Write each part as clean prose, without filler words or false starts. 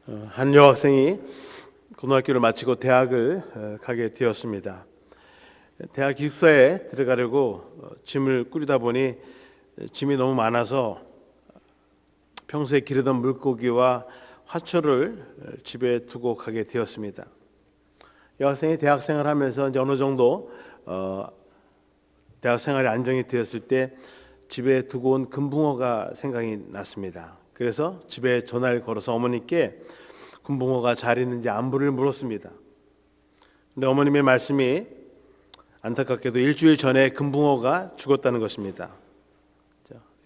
한 여학생이 고등학교를 마치고 대학을 가게 되었습니다. 대학 기숙사에 들어가려고 짐을 꾸리다 보니 짐이 너무 많아서 평소에 기르던 물고기와 화초를 집에 두고 가게 되었습니다. 여학생이 대학생활을 하면서 이제 어느 정도 대학생활이 안정이 되었을 때 집에 두고 온 금붕어가 생각이 났습니다. 그래서 집에 전화를 걸어서 어머니께 금붕어가 잘 있는지 안부를 물었습니다. 근데 어머님의 말씀이 안타깝게도 일주일 전에 금붕어가 죽었다는 것입니다.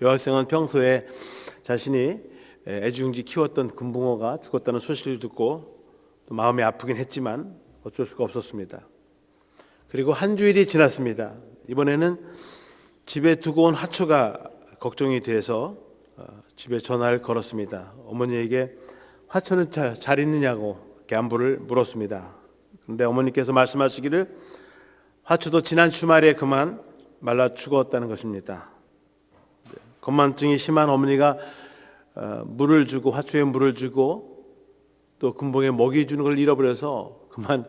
여학생은 평소에 자신이 애지중지 키웠던 금붕어가 죽었다는 소식을 듣고 또 마음이 아프긴 했지만 어쩔 수가 없었습니다. 그리고 한 주일이 지났습니다. 이번에는 집에 두고 온 화초가 걱정이 돼서 집에 전화를 걸었습니다. 어머니에게 화초는 잘 있느냐고 안부를 물었습니다. 그런데 어머니께서 말씀하시기를 화초도 지난 주말에 그만 말라 죽었다는 것입니다. 건망증이 심한 어머니가 물을 주고 화초에 물을 주고 또 금붕어에 먹이 주는 걸 잃어버려서 그만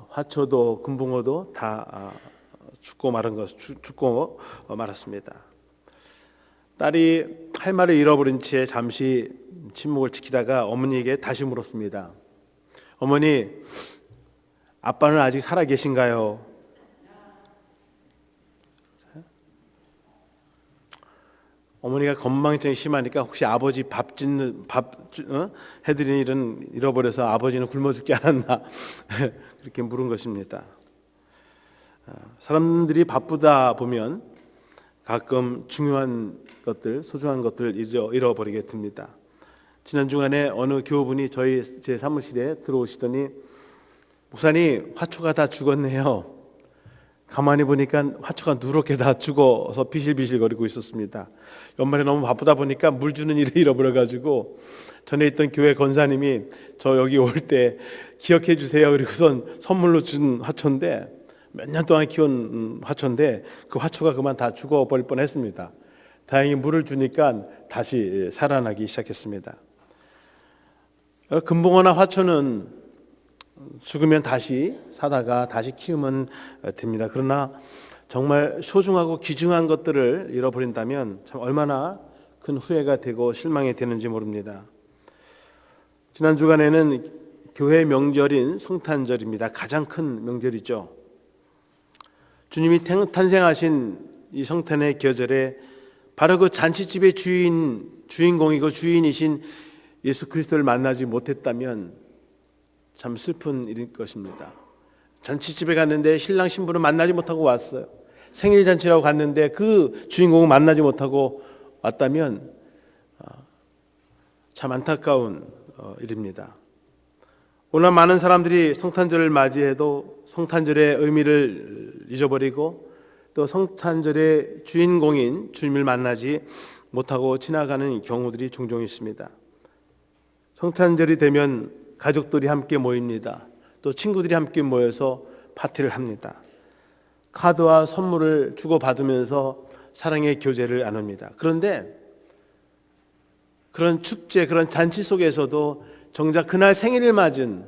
화초도 금붕어도 다 죽고 말았습니다. 딸이 할 말을 잃어버린 채 잠시 침묵을 지키다가 어머니에게 다시 물었습니다. 어머니, 아빠는 아직 살아 계신가요? 어머니가 건망증이 심하니까 혹시 아버지 해드리는 일은 잃어버려서 아버지는 굶어 죽지 않았나 그렇게 물은 것입니다. 사람들이 바쁘다 보면 가끔 중요한 것들, 소중한 것들을 잃어버리게 됩니다. 지난 주간에 어느 교우분이 제 사무실에 들어오시더니 목사님, 화초가 다 죽었네요. 가만히 보니까 화초가 누렇게 다 죽어서 비실비실거리고 있었습니다. 연말에 너무 바쁘다 보니까 물 주는 일을 잃어버려가지고 전에 있던 교회 권사님이 저 여기 올 때 기억해 주세요. 그리고선 선물로 준 화초인데 몇 년 동안 키운 화초인데 그 화초가 그만 다 죽어버릴 뻔했습니다. 다행히 물을 주니까 다시 살아나기 시작했습니다. 금붕어나 화초는 죽으면 다시 사다가 다시 키우면 됩니다. 그러나 정말 소중하고 귀중한 것들을 잃어버린다면 참 얼마나 큰 후회가 되고 실망이 되는지 모릅니다. 지난 주간에는 교회 명절인 성탄절입니다. 가장 큰 명절이죠. 주님이 탄생하신 이 성탄의 계절에 바로 그 잔치집의 주인공이고 주인이신 예수 그리스도를 만나지 못했다면 참 슬픈 일일 것입니다. 잔치집에 갔는데 신랑 신부를 만나지 못하고 왔어요. 생일 잔치라고 갔는데 그 주인공을 만나지 못하고 왔다면 참 안타까운 일입니다. 오늘 많은 사람들이 성탄절을 맞이해도 성탄절의 의미를 잊어버리고 또 성탄절의 주인공인 주님을 만나지 못하고 지나가는 경우들이 종종 있습니다. 성탄절이 되면 가족들이 함께 모입니다. 또 친구들이 함께 모여서 파티를 합니다. 카드와 선물을 주고받으면서 사랑의 교제를 나눕니다. 그런데 그런 축제, 그런 잔치 속에서도 정작 그날 생일을 맞은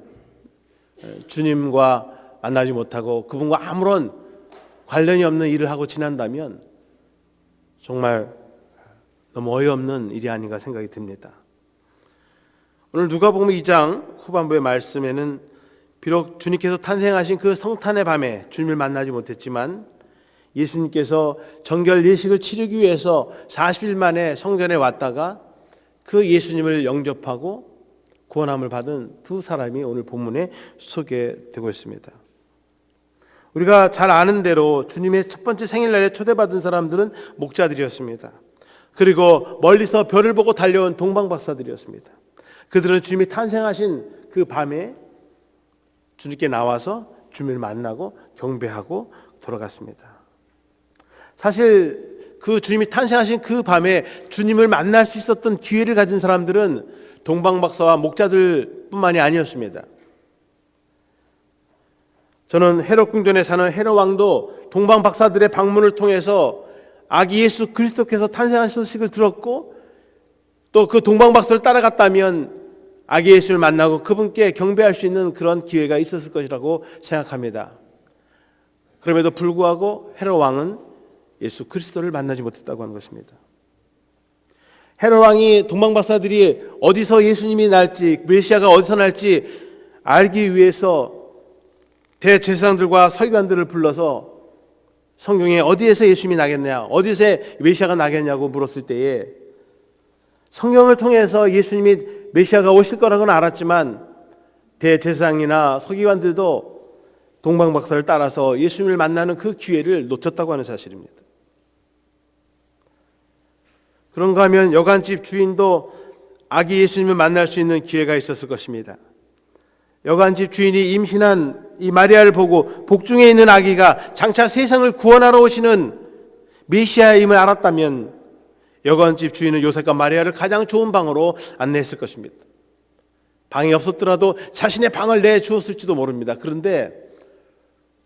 주님과 만나지 못하고 그분과 아무런 관련이 없는 일을 하고 지난다면 정말 너무 어이없는 일이 아닌가 생각이 듭니다. 오늘 누가복음 2장 후반부의 말씀에는 비록 주님께서 탄생하신 그 성탄의 밤에 주님을 만나지 못했지만 예수님께서 정결 예식을 치르기 위해서 40일 만에 성전에 왔다가 그 예수님을 영접하고 구원함을 받은 두 사람이 오늘 본문에 소개되고 있습니다. 우리가 잘 아는 대로 주님의 첫 번째 생일날에 초대받은 사람들은 목자들이었습니다. 그리고 멀리서 별을 보고 달려온 동방박사들이었습니다. 그들은 주님이 탄생하신 그 밤에 주님께 나와서 주님을 만나고 경배하고 돌아갔습니다. 사실 그 주님이 탄생하신 그 밤에 주님을 만날 수 있었던 기회를 가진 사람들은 동방박사와 목자들 뿐만이 아니었습니다. 저는 헤롯 궁전에 사는 헤롯 왕도 동방박사들의 방문을 통해서 아기 예수 그리스도께서 탄생하신 소식을 들었고 또 그 동방박사를 따라갔다면 아기 예수를 만나고 그분께 경배할 수 있는 그런 기회가 있었을 것이라고 생각합니다. 그럼에도 불구하고 헤롯 왕은 예수 그리스도를 만나지 못했다고 하는 것입니다. 헤롯 왕이 동방박사들이 어디서 예수님이 날지, 메시아가 어디서 날지 알기 위해서 대제사장들과 서기관들을 불러서 성경에 어디에서 예수님이 나겠냐, 어디서 메시아가 나겠냐고 물었을 때에 성경을 통해서 예수님이 메시아가 오실 거라고는 알았지만 대제사장이나 서기관들도 동방박사를 따라서 예수님을 만나는 그 기회를 놓쳤다고 하는 사실입니다. 그런가 하면 여관집 주인도 아기 예수님을 만날 수 있는 기회가 있었을 것입니다. 여관집 주인이 임신한 이 마리아를 보고 복중에 있는 아기가 장차 세상을 구원하러 오시는 메시아임을 알았다면 여관집 주인은 요셉과 마리아를 가장 좋은 방으로 안내했을 것입니다. 방이 없었더라도 자신의 방을 내주었을지도 모릅니다. 그런데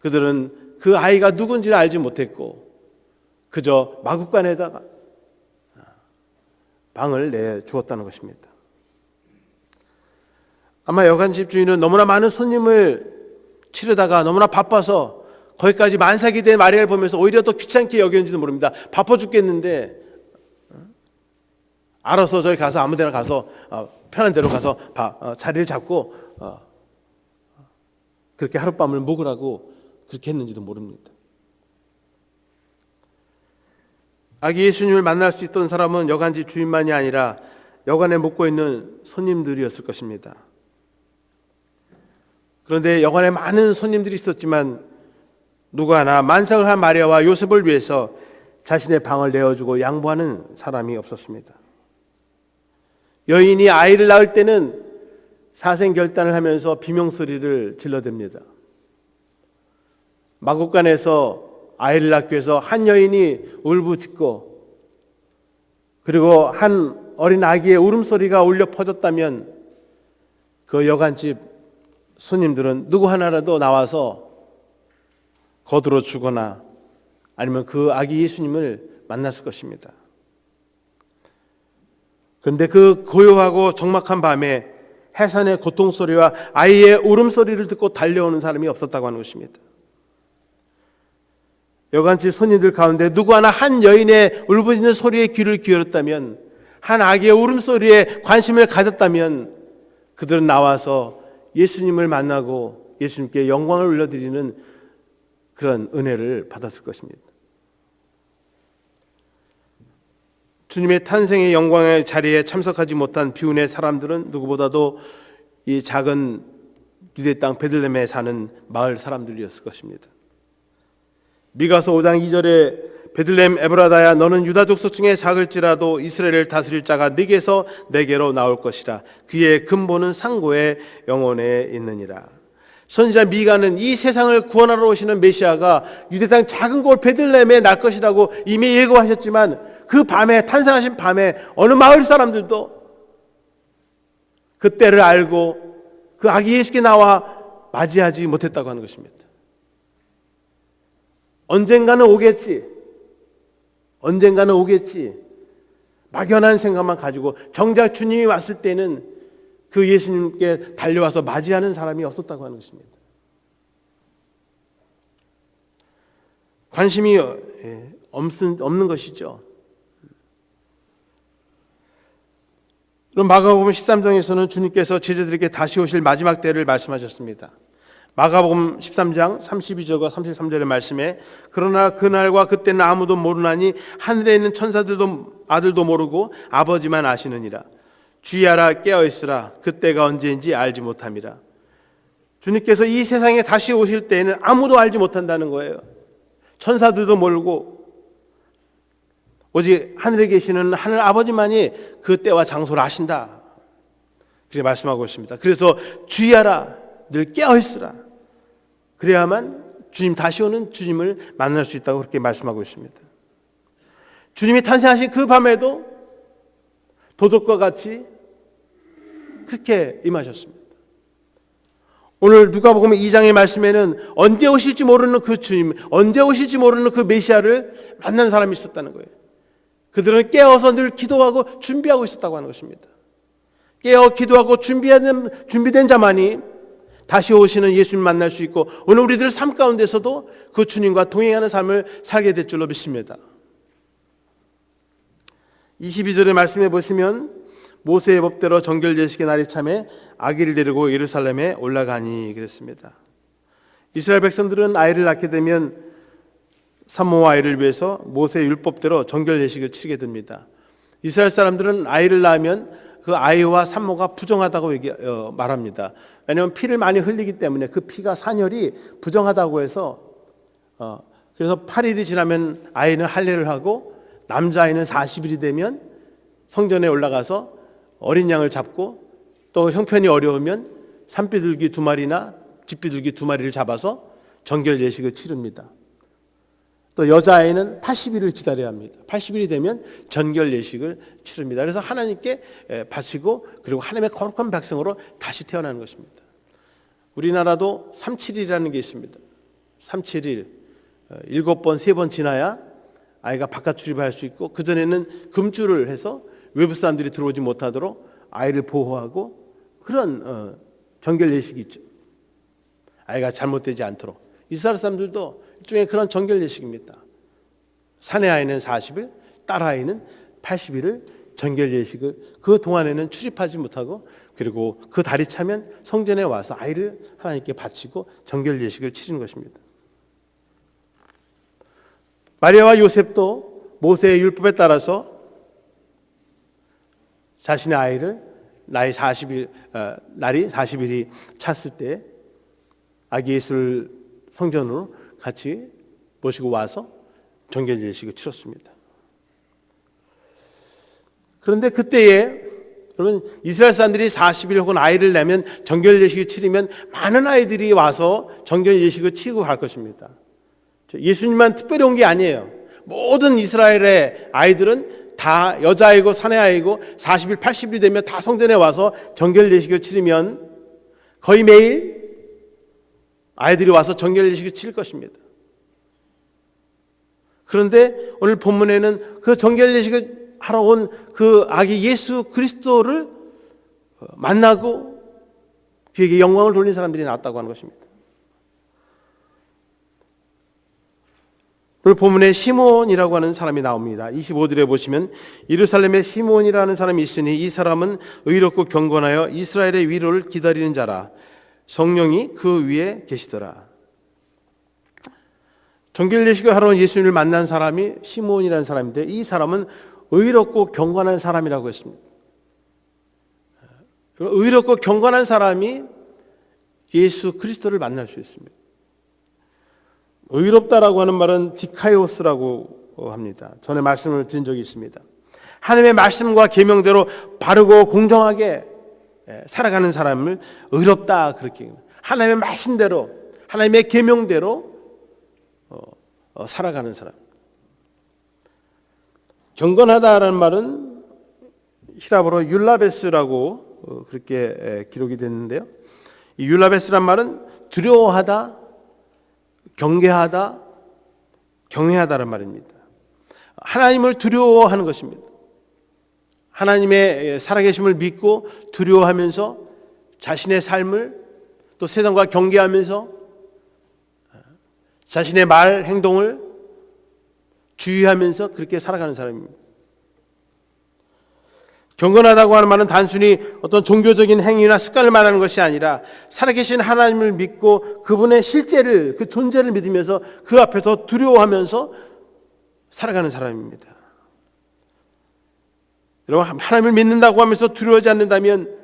그들은 그 아이가 누군지를 알지 못했고 그저 마구간에다가 방을 내주었다는 것입니다. 아마 여관집 주인은 너무나 많은 손님을 치르다가 너무나 바빠서 거기까지 만삭이 된 마리아를 보면서 오히려 더 귀찮게 여겼는지도 모릅니다. 바빠 죽겠는데 알아서 저기 가서 아무 데나 가서 편한 데로 가서 자리를 잡고 그렇게 하룻밤을 묵으라고 그렇게 했는지도 모릅니다. 아기 예수님을 만날 수 있던 사람은 여관집 주인만이 아니라 여관에 묵고 있는 손님들이었을 것입니다. 그런데 여관에 많은 손님들이 있었지만 누구 하나 만삭을 한 마리아와 요셉을 위해서 자신의 방을 내어주고 양보하는 사람이 없었습니다. 여인이 아이를 낳을 때는 사생결단을 하면서 비명소리를 질러댑니다. 마구간에서 아이를 낳기 위해서 한 여인이 울부짖고 그리고 한 어린 아기의 울음소리가 울려 퍼졌다면 그 여관집 손님들은 누구 하나라도 나와서 거들어 주거나 아니면 그 아기 예수님을 만났을 것입니다. 그런데 그 고요하고 적막한 밤에 해산의 고통소리와 아이의 울음소리를 듣고 달려오는 사람이 없었다고 하는 것입니다. 여관집 손님들 가운데 누구 하나 한 여인의 울부짖는 소리에 귀를 기울였다면, 한 아기의 울음소리에 관심을 가졌다면 그들은 나와서 예수님을 만나고 예수님께 영광을 올려드리는 그런 은혜를 받았을 것입니다. 주님의 탄생의 영광의 자리에 참석하지 못한 비운의 사람들은 누구보다도 이 작은 유대 땅 베들레헴에 사는 마을 사람들이었을 것입니다. 미가서 5장 2절에 베들레헴 에브라다야 너는 유다 족속 중에 작을지라도 이스라엘을 다스릴 자가 네게서 내게로 나올 것이라. 그의 근본은 상고의 영혼에 있느니라. 선지자 미가는 이 세상을 구원하러 오시는 메시아가 유대 땅 작은 곳 베들레헴에 날 것이라고 이미 예고하셨지만 그 밤에, 탄생하신 밤에 어느 마을 사람들도 그 때를 알고 그 아기 예수께 나와 맞이하지 못했다고 하는 것입니다. 언젠가는 오겠지, 언젠가는 오겠지 막연한 생각만 가지고 정작 주님이 왔을 때는 그 예수님께 달려와서 맞이하는 사람이 없었다고 하는 것입니다. 관심이 없는 것이죠. 그럼 마가복음 13장에서는 주님께서 제자들에게 다시 오실 마지막 때를 말씀하셨습니다. 마가복음 13장 32절과 33절의 말씀에 그러나 그날과 그때는 아무도 모르나니 하늘에 있는 천사들도 아들도 모르고 아버지만 아시느니라. 주의하라, 깨어있으라. 그때가 언제인지 알지 못함이라. 주님께서 이 세상에 다시 오실 때에는 아무도 알지 못한다는 거예요. 천사들도 모르고 오직 하늘에 계시는 하늘 아버지만이 그 때와 장소를 아신다, 그렇게 말씀하고 있습니다. 그래서 주의하라, 늘 깨어있으라. 그래야만 주님 다시 오는 주님을 만날 수 있다고 그렇게 말씀하고 있습니다. 주님이 탄생하신 그 밤에도 도적과 같이 그렇게 임하셨습니다. 오늘 누가복음 2장의 말씀에는 언제 오실지 모르는 그 주님, 언제 오실지 모르는 그 메시아를 만난 사람이 있었다는 거예요. 그들은 깨어서 늘 기도하고 준비하고 있었다고 하는 것입니다. 깨어 기도하고 준비된 자만이 다시 오시는 예수님 만날 수 있고 오늘 우리들 삶 가운데서도 그 주님과 동행하는 삶을 살게 될 줄로 믿습니다. 22절의 말씀해 보시면 모세의 법대로 정결예식의 날이 참에 아기를 데리고 예루살렘에 올라가니 그랬습니다. 이스라엘 백성들은 아이를 낳게 되면 산모와 아이를 위해서 모세의 율법대로 정결예식을 치르게 됩니다. 이스라엘 사람들은 아이를 낳으면 그 아이와 산모가 부정하다고 말합니다. 왜냐하면 피를 많이 흘리기 때문에 그 피가 산혈이 부정하다고 해서 그래서 8일이 지나면 아이는 할례를 하고 남자아이는 40일이 되면 성전에 올라가서 어린 양을 잡고 또 형편이 어려우면 산비둘기 2마리나 집비둘기 2마리를 잡아서 정결예식을 치릅니다. 또 여자아이는 80일을 기다려야 합니다. 80일이 되면 정결예식을 치릅니다. 그래서 하나님께 바치고 그리고 하나님의 거룩한 백성으로 다시 태어나는 것입니다. 우리나라도 37일이라는 게 있습니다. 37일 7번 3번 지나야 아이가 바깥 출입할 수 있고 그전에는 금주를 해서 외부 사람들이 들어오지 못하도록 아이를 보호하고 그런 정결예식이 있죠. 아이가 잘못되지 않도록. 이스라엘 사람들도 일종의 그런 정결예식입니다. 사내 아이는 40일, 딸 아이는 80일을 정결예식을 그 동안에는 출입하지 못하고 그리고 그 달이 차면 성전에 와서 아이를 하나님께 바치고 정결예식을 치르는 것입니다. 마리아와 요셉도 모세의 율법에 따라서 자신의 아이를 날이 40일이 찼을 때 아기 예수를 성전으로 같이 모시고 와서 정결예식을 치렀습니다. 그런데 그때에 그러면 이스라엘 사람들이 40일 혹은 아이를 내면 정결예식을 치르면 많은 아이들이 와서 정결예식을 치르고 갈 것입니다. 예수님만 특별히 온 게 아니에요. 모든 이스라엘의 아이들은 다 여자아이고 사내아이고 40일 80일이 되면 다 성전에 와서 정결예식을 치르면 거의 매일 아이들이 와서 정결예식을 치를 것입니다. 그런데 오늘 본문에는 그 정결예식을 하러 온 그 아기 예수 그리스도를 만나고 그에게 영광을 돌린 사람들이 나왔다고 하는 것입니다. 오늘 본문에 시몬이라고 하는 사람이 나옵니다. 25절에 보시면 예루살렘에 시몬이라는 사람이 있으니 이 사람은 의롭고 경건하여 이스라엘의 위로를 기다리는 자라. 성령이 그 위에 계시더라. 정결예식을 하러 온 예수님을 만난 사람이 시몬이라는 사람인데 이 사람은 의롭고 경건한 사람이라고 했습니다. 의롭고 경건한 사람이 예수 그리스도를 만날 수 있습니다. 의롭다라고 하는 말은 디카이오스라고 합니다. 전에 말씀을 드린 적이 있습니다. 하나님의 말씀과 계명대로 바르고 공정하게 살아가는 사람을 의롭다 그렇게 하나님의 말씀대로 하나님의 계명대로 살아가는 사람. 경건하다라는 말은 히라보로 율라베스라고 그렇게 기록이 됐는데요. 이 율라베스란 말은 두려워하다, 경계하다, 경외하다라는 말입니다. 하나님을 두려워하는 것입니다. 하나님의 살아계심을 믿고 두려워하면서 자신의 삶을 또 세상과 경계하면서 자신의 말, 행동을 주의하면서 그렇게 살아가는 사람입니다. 경건하다고 하는 말은 단순히 어떤 종교적인 행위나 습관을 말하는 것이 아니라 살아계신 하나님을 믿고 그분의 실제를, 그 존재를 믿으면서 그 앞에서 두려워하면서 살아가는 사람입니다. 여러분, 하나님을 믿는다고 하면서 두려워하지 않는다면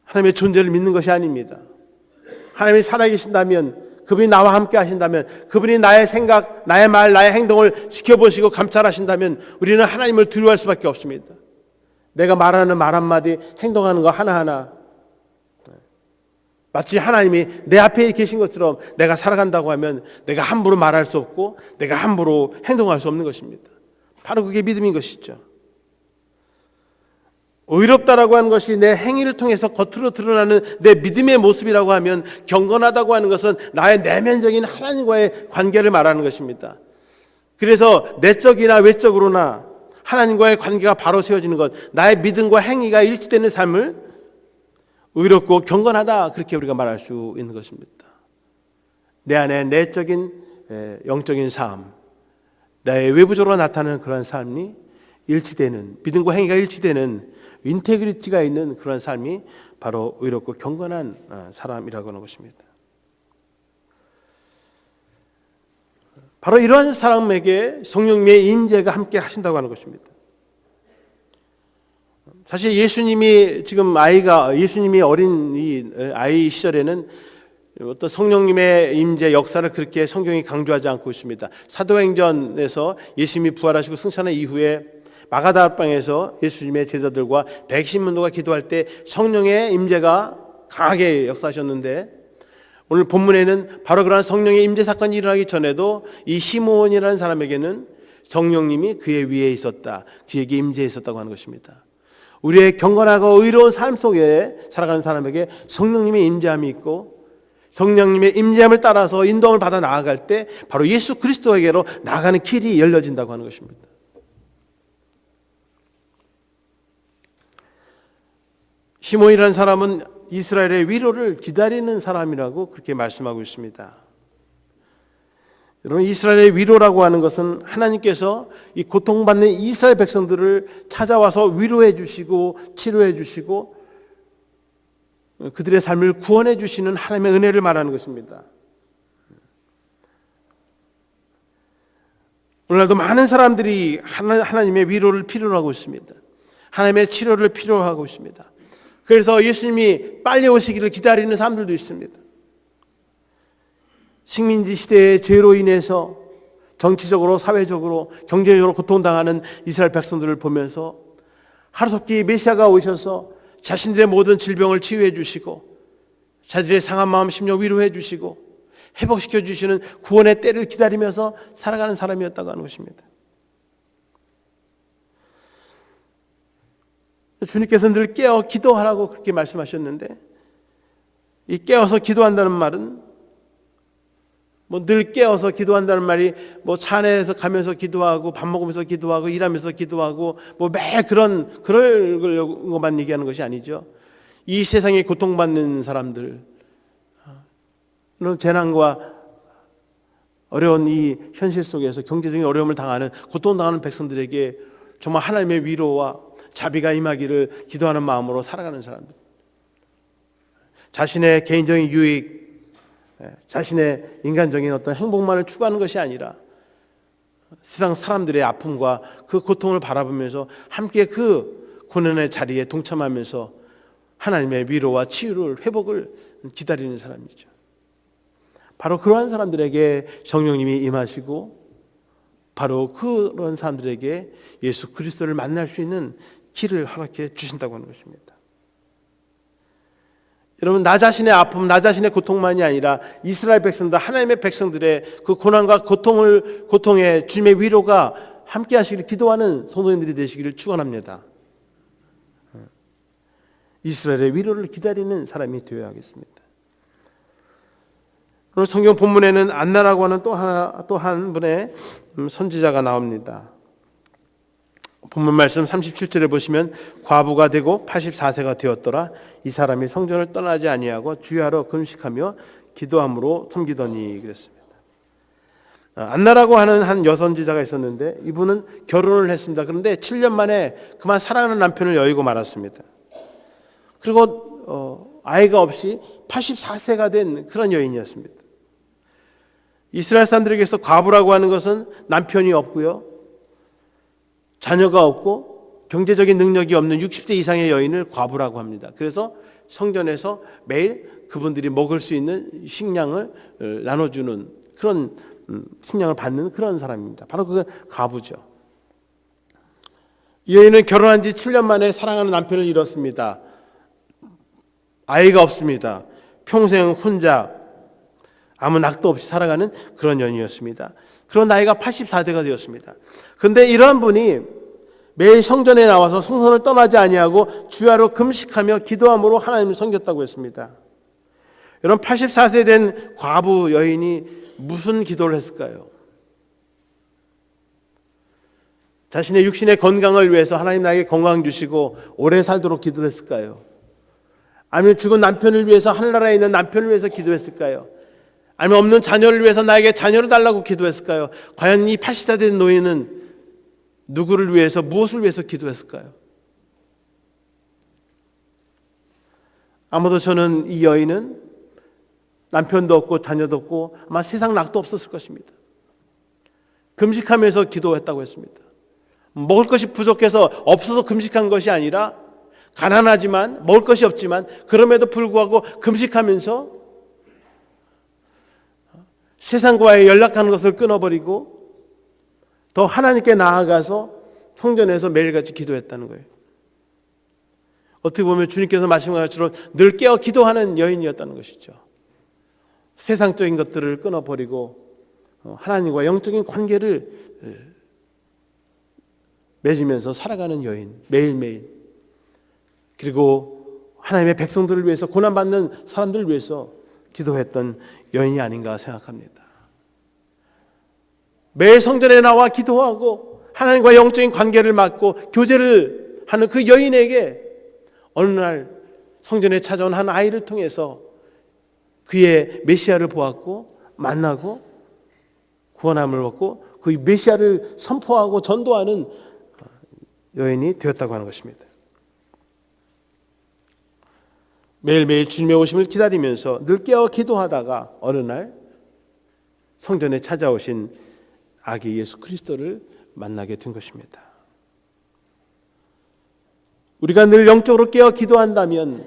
하나님의 존재를 믿는 것이 아닙니다. 하나님이 살아계신다면, 그분이 나와 함께 하신다면, 그분이 나의 생각, 나의 말, 나의 행동을 지켜보시고 감찰하신다면 우리는 하나님을 두려워할 수밖에 없습니다. 내가 말하는 말 한마디, 행동하는 거 하나하나 마치 하나님이 내 앞에 계신 것처럼 내가 살아간다고 하면 내가 함부로 말할 수 없고 내가 함부로 행동할 수 없는 것입니다. 바로 그게 믿음인 것이죠. 의롭다라고 하는 것이 내 행위를 통해서 겉으로 드러나는 내 믿음의 모습이라고 하면 경건하다고 하는 것은 나의 내면적인 하나님과의 관계를 말하는 것입니다. 그래서 내적이나 외적으로나 하나님과의 관계가 바로 세워지는 것, 나의 믿음과 행위가 일치되는 삶을 의롭고 경건하다, 그렇게 우리가 말할 수 있는 것입니다. 내 안에 내적인 영적인 삶, 나의 외부적으로 나타나는 그런 삶이 일치되는, 믿음과 행위가 일치되는 인테그리티가 있는 그런 삶이 바로 의롭고 경건한 사람이라고 하는 것입니다. 바로 이러한 사람에게 성령님의 임재가 함께 하신다고 하는 것입니다. 사실 예수님이 어린 이 아이 시절에는 어떤 성령님의 임재 역사를 그렇게 성경이 강조하지 않고 있습니다. 사도행전에서 예수님이 부활하시고 승천한 이후에 마가다락방에서 예수님의 제자들과 백신문도가 기도할 때 성령의 임재가 강하게 역사하셨는데, 오늘 본문에는 바로 그러한 성령의 임재 사건이 일어나기 전에도 이 시므온이라는 사람에게는 성령님이 그의 위에 있었다, 그에게 임재했었다고 하는 것입니다. 우리의 경건하고 의로운 삶 속에 살아가는 사람에게 성령님의 임재함이 있고, 성령님의 임재함을 따라서 인도함을 받아 나아갈 때 바로 예수 그리스도에게로 나아가는 길이 열려진다고 하는 것입니다. 시몬이라는 사람은 이스라엘의 위로를 기다리는 사람이라고 그렇게 말씀하고 있습니다. 여러분, 이스라엘의 위로라고 하는 것은 하나님께서 이 고통받는 이스라엘 백성들을 찾아와서 위로해 주시고 치료해 주시고 그들의 삶을 구원해 주시는 하나님의 은혜를 말하는 것입니다. 오늘날도 많은 사람들이 하나님의 위로를 필요로 하고 있습니다. 하나님의 치료를 필요로 하고 있습니다. 그래서 예수님이 빨리 오시기를 기다리는 사람들도 있습니다. 식민지 시대의 죄로 인해서 정치적으로, 사회적으로, 경제적으로 고통당하는 이스라엘 백성들을 보면서 하루속히 메시아가 오셔서 자신들의 모든 질병을 치유해 주시고 자신들의 상한 마음, 심령 위로해 주시고 회복시켜 주시는 구원의 때를 기다리면서 살아가는 사람이었다고 하는 것입니다. 주님께서는 늘 깨어 기도하라고 그렇게 말씀하셨는데, 이 깨어서 기도한다는 말은 늘 깨어서 기도한다는 말이 차 안에서 가면서 기도하고 밥 먹으면서 기도하고 일하면서 기도하고 매 그럴 것만 얘기하는 것이 아니죠. 이 세상에 고통받는 사람들, 재난과 어려운 이 현실 속에서 경제적인 어려움을 당하는, 고통당하는 백성들에게 정말 하나님의 위로와 자비가 임하기를 기도하는 마음으로 살아가는 사람들, 자신의 개인적인 유익, 자신의 인간적인 어떤 행복만을 추구하는 것이 아니라 세상 사람들의 아픔과 그 고통을 바라보면서 함께 그 고난의 자리에 동참하면서 하나님의 위로와 치유를, 회복을 기다리는 사람이죠. 바로 그러한 사람들에게 성령님이 임하시고 바로 그런 사람들에게 예수 그리스도를 만날 수 있는 길을 허락해 주신다고 하는 것입니다. 여러분, 나 자신의 아픔, 나 자신의 고통만이 아니라 이스라엘 백성들, 하나님의 백성들의 그 고난과 고통의 주님의 위로가 함께 하시기를 기도하는 성도님들이 되시기를 축원합니다. 이스라엘의 위로를 기다리는 사람이 되어야 하겠습니다. 오늘 성경 본문에는 안나라고 하는 또 한 분의 선지자가 나옵니다. 본문 말씀 37절에 보시면 과부가 되고 84세가 되었더라. 이 사람이 성전을 떠나지 아니하고 주야로 금식하며 기도함으로 섬기더니 그랬습니다. 안나라고 하는 한 여선지자가 있었는데 이분은 결혼을 했습니다. 그런데 7년 만에 그만 사랑하는 남편을 여의고 말았습니다. 그리고 아이가 없이 84세가 된 그런 여인이었습니다. 이스라엘 사람들에게서 과부라고 하는 것은 남편이 없고요, 자녀가 없고 경제적인 능력이 없는 60세 이상의 여인을 과부라고 합니다. 그래서 성전에서 매일 그분들이 먹을 수 있는 식량을 나눠주는 그런 식량을 받는 그런 사람입니다. 바로 그 과부죠. 이 여인은 결혼한 지 7년 만에 사랑하는 남편을 잃었습니다. 아이가 없습니다. 평생 혼자 아무 낙도 없이 살아가는 그런 여인이었습니다. 그런 나이가 84세가 되었습니다. 그런데 이러한 분이 매일 성전에 나와서 성전을 떠나지 아니하고 주야로 금식하며 기도함으로 하나님을 섬겼다고 했습니다. 여러분, 84세 된 과부 여인이 무슨 기도를 했을까요? 자신의 육신의 건강을 위해서 하나님 나에게 건강 주시고 오래 살도록 기도했을까요? 아니면 죽은 남편을 위해서 하늘나라에 있는 남편을 위해서 기도했을까요? 아니면 없는 자녀를 위해서 나에게 자녀를 달라고 기도했을까요? 과연 이 80세 된 노인은 누구를 위해서 무엇을 위해서 기도했을까요? 아마도 저는 이 여인은 남편도 없고 자녀도 없고 아마 세상 낙도 없었을 것입니다. 금식하면서 기도했다고 했습니다. 먹을 것이 부족해서 없어서 금식한 것이 아니라 가난하지만 먹을 것이 없지만 그럼에도 불구하고 금식하면서 세상과의 연락하는 것을 끊어버리고 더 하나님께 나아가서 성전에서 매일같이 기도했다는 거예요. 어떻게 보면 주님께서 말씀하신 것처럼 늘 깨어 기도하는 여인이었다는 것이죠. 세상적인 것들을 끊어버리고 하나님과 영적인 관계를 맺으면서 살아가는 여인, 매일매일. 그리고 하나님의 백성들을 위해서, 고난받는 사람들을 위해서 기도했던 여인이 아닌가 생각합니다. 매일 성전에 나와 기도하고 하나님과 영적인 관계를 맺고 교제를 하는 그 여인에게 어느 날 성전에 찾아온 한 아이를 통해서 그의 메시아를 보았고 만나고 구원함을 얻고 그 메시아를 선포하고 전도하는 여인이 되었다고 하는 것입니다. 매일매일 주님의 오심을 기다리면서 늘 깨어 기도하다가 어느 날 성전에 찾아오신 아기 예수 그리스도를 만나게 된 것입니다. 우리가 늘 영적으로 깨어 기도한다면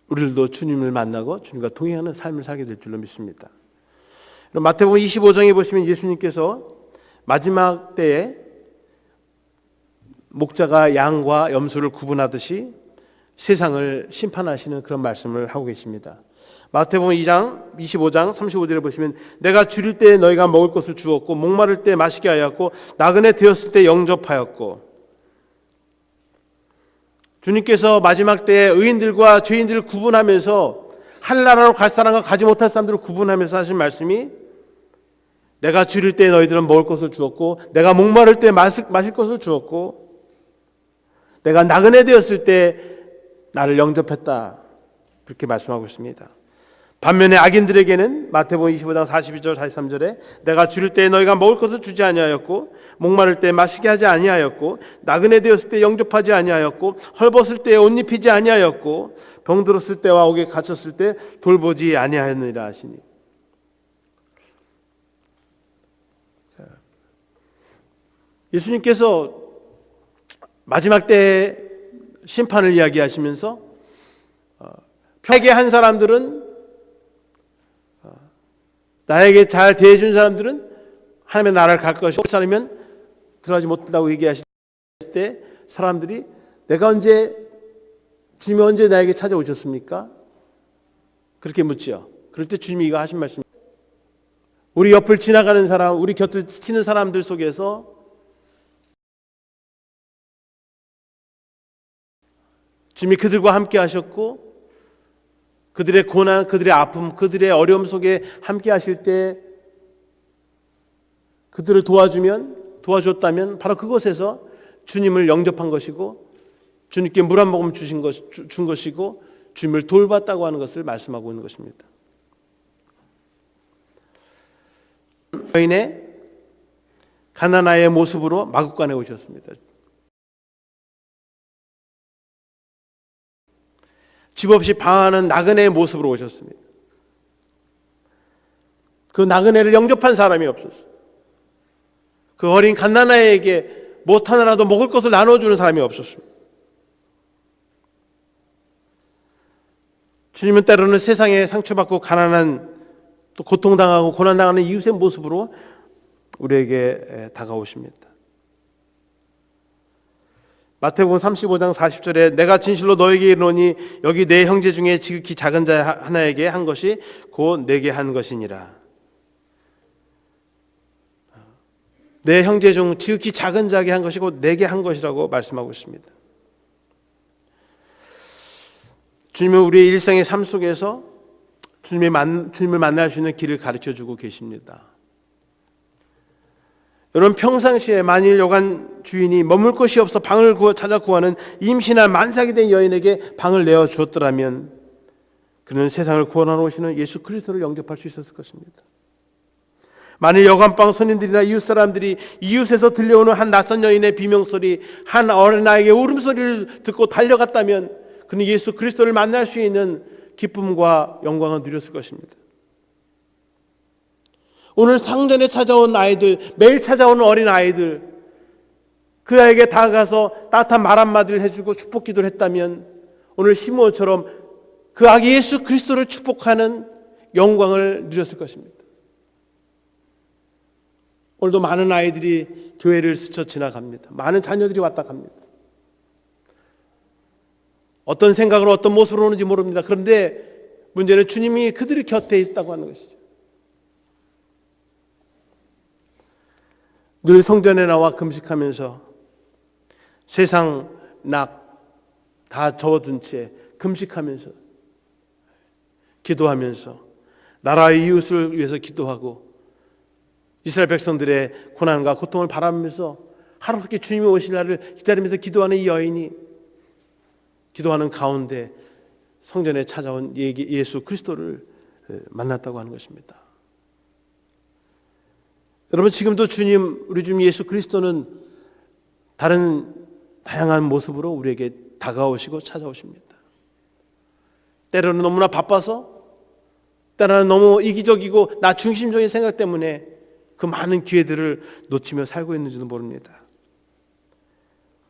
우리들도 주님을 만나고 주님과 동행하는 삶을 살게 될 줄로 믿습니다. 마태복음 25장에 보시면 예수님께서 마지막 때에 목자가 양과 염소를 구분하듯이 세상을 심판하시는 그런 말씀을 하고 계십니다. 마태복음 25장 35절에 보시면 내가 줄일 때 너희가 먹을 것을 주었고 목마를 때 마시게 하였고 나그네 되었을 때 영접하였고. 주님께서 마지막 때에 의인들과 죄인들을 구분하면서 하늘나라로 갈 사람과 가지 못할 사람들을 구분하면서 하신 말씀이 내가 줄일 때 너희들은 먹을 것을 주었고 내가 목마를 때 마실 것을 주었고 내가 나그네 되었을 때 나를 영접했다. 그렇게 말씀하고 있습니다. 반면에 악인들에게는 마태복음 25장 42절 43절에 내가 줄일 때 너희가 먹을 것을 주지 아니하였고 목마를 때 마시게 하지 아니하였고 나그네 되었을 때 영접하지 아니하였고 헐벗을 때 옷 입히지 아니하였고 병들었을 때와 옥에 갇혔을 때 돌보지 아니하였느니라 하시니. 예수님께서 마지막 때 심판을 이야기하시면서 나에게 한 사람들은 나에게 잘 대해준 사람들은 하나님의 나라를 갈 것이고 그렇지 않으면 들어가지 못한다고 얘기하실 때 사람들이 내가 주님이 언제 나에게 찾아오셨습니까? 그렇게 묻지요. 그럴 때 주님이 이거 하신 말씀. 우리 옆을 지나가는 사람, 우리 곁을 스치는 사람들 속에서 주님이 그들과 함께 하셨고 그들의 고난, 그들의 아픔, 그들의 어려움 속에 함께 하실 때 그들을 도와줬다면 바로 그곳에서 주님을 영접한 것이고 주님께 물 한 모금 준 것이고 주님을 돌봤다고 하는 것을 말씀하고 있는 것입니다. 여인의 가나나의 모습으로 마국간에 오셨습니다. 집 없이 방황하는 나그네의 모습으로 오셨습니다. 그 나그네를 영접한 사람이 없었어요. 그 어린 갓나나에게 못 하나라도 먹을 것을 나눠주는 사람이 없었습니다. 주님은 때로는 세상에 상처받고 가난한 또 고통당하고 고난당하는 이웃의 모습으로 우리에게 다가오십니다. 마태복음 35장 40절에 내가 진실로 너에게 이르노니 여기 내 형제 중에 지극히 작은 자 하나에게 한 것이 곧 내게 한 것이니라. 내 형제 중 지극히 작은 자에게 한 것이 곧 내게 한 것이라고 말씀하고 있습니다. 주님은 우리의 일상의 삶 속에서 주님을 만날 수 있는 길을 가르쳐주고 계십니다. 여러분, 평상시에 만일 여관 주인이 머물 곳이 없어 방을 찾아 구하는 임신한 만삭이 된 여인에게 방을 내어 주었더라면 그는 세상을 구원하러 오시는 예수 그리스도를 영접할 수 있었을 것입니다. 만일 여관방 손님들이나 이웃 사람들이 이웃에서 들려오는 한 낯선 여인의 비명소리, 한 어린아이의 울음소리를 듣고 달려갔다면 그는 예수 그리스도를 만날 수 있는 기쁨과 영광을 누렸을 것입니다. 오늘 상전에 찾아온 아이들, 매일 찾아오는 어린 아이들, 그 아이에게 다가가서 따뜻한 말 한마디를 해주고 축복 기도를 했다면 오늘 시므온처럼 그 아기 예수 그리스도를 축복하는 영광을 누렸을 것입니다. 오늘도 많은 아이들이 교회를 스쳐 지나갑니다. 많은 자녀들이 왔다 갑니다. 어떤 생각으로 어떤 모습으로 오는지 모릅니다. 그런데 문제는 주님이 그들 곁에 있다고 하는 것이죠. 늘 성전에 나와 금식하면서 세상 낙 다 접어둔 채 금식하면서 기도하면서 나라의 이웃을 위해서 기도하고 이스라엘 백성들의 고난과 고통을 바라보면서 하루속히 주님이 오실 날을 기다리면서 기도하는 이 여인이 기도하는 가운데 성전에 찾아온 예수 그리스도를 만났다고 하는 것입니다. 여러분, 지금도 우리 주님 예수 그리스도는 다양한 모습으로 우리에게 다가오시고 찾아오십니다. 때로는 너무나 바빠서, 때로는 너무 이기적이고 나 중심적인 생각 때문에 그 많은 기회들을 놓치며 살고 있는지도 모릅니다.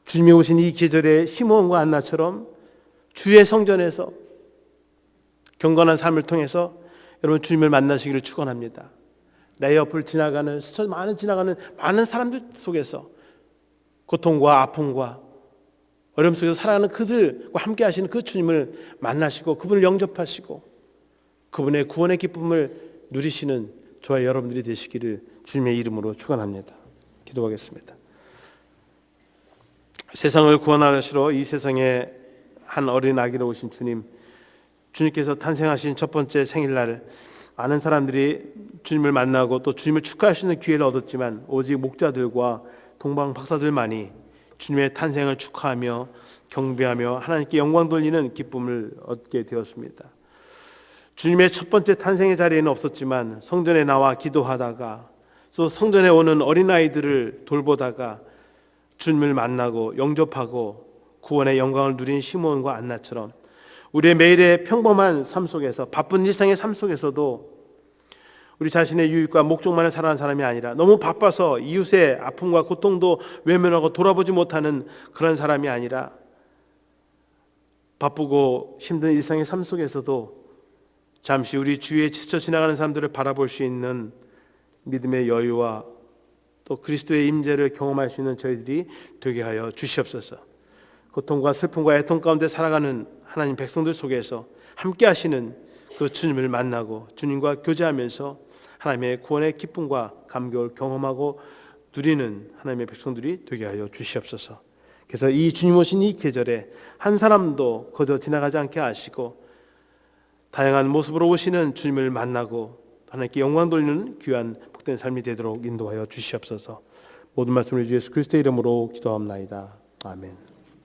주님이 오신 이 계절에 시므온과 안나처럼 주의 성전에서 경건한 삶을 통해서 여러분 주님을 만나시기를 축원합니다. 내 옆을 지나가는 많은 사람들 속에서 고통과 아픔과 어려움 속에서 살아가는 그들과 함께 하시는 그 주님을 만나시고 그분을 영접하시고 그분의 구원의 기쁨을 누리시는 저와 여러분들이 되시기를 주님의 이름으로 축원합니다. 기도하겠습니다. 세상을 구원하시러 이 세상에 한 어린 아기로 오신 주님께서 탄생하신 첫 번째 생일날 많은 사람들이 주님을 만나고 또 주님을 축하하시는 기회를 얻었지만 오직 목자들과 동방 박사들만이 주님의 탄생을 축하하며 경배하며 하나님께 영광 돌리는 기쁨을 얻게 되었습니다. 주님의 첫 번째 탄생의 자리에는 없었지만 성전에 나와 기도하다가 또 성전에 오는 어린아이들을 돌보다가 주님을 만나고 영접하고 구원의 영광을 누린 시므온과 안나처럼 우리의 매일의 평범한 삶 속에서 바쁜 일상의 삶 속에서도 우리 자신의 유익과 목적만을 살아가는 사람이 아니라 너무 바빠서 이웃의 아픔과 고통도 외면하고 돌아보지 못하는 그런 사람이 아니라 바쁘고 힘든 일상의 삶 속에서도 잠시 우리 주위에 지쳐 지나가는 사람들을 바라볼 수 있는 믿음의 여유와 또 그리스도의 임재를 경험할 수 있는 저희들이 되게 하여 주시옵소서. 고통과 슬픔과 애통 가운데 살아가는 하나님 백성들 속에서 함께 하시는 그 주님을 만나고 주님과 교제하면서 하나님의 구원의 기쁨과 감격을 경험하고 누리는 하나님의 백성들이 되게 하여 주시옵소서. 그래서 이 주님 오신 이 계절에 한 사람도 거저 지나가지 않게 하시고 다양한 모습으로 오시는 주님을 만나고 하나님께 영광 돌리는 귀한 복된 삶이 되도록 인도하여 주시옵소서. 모든 말씀을 주 예수 그리스도의 이름으로 기도합나이다. 아멘.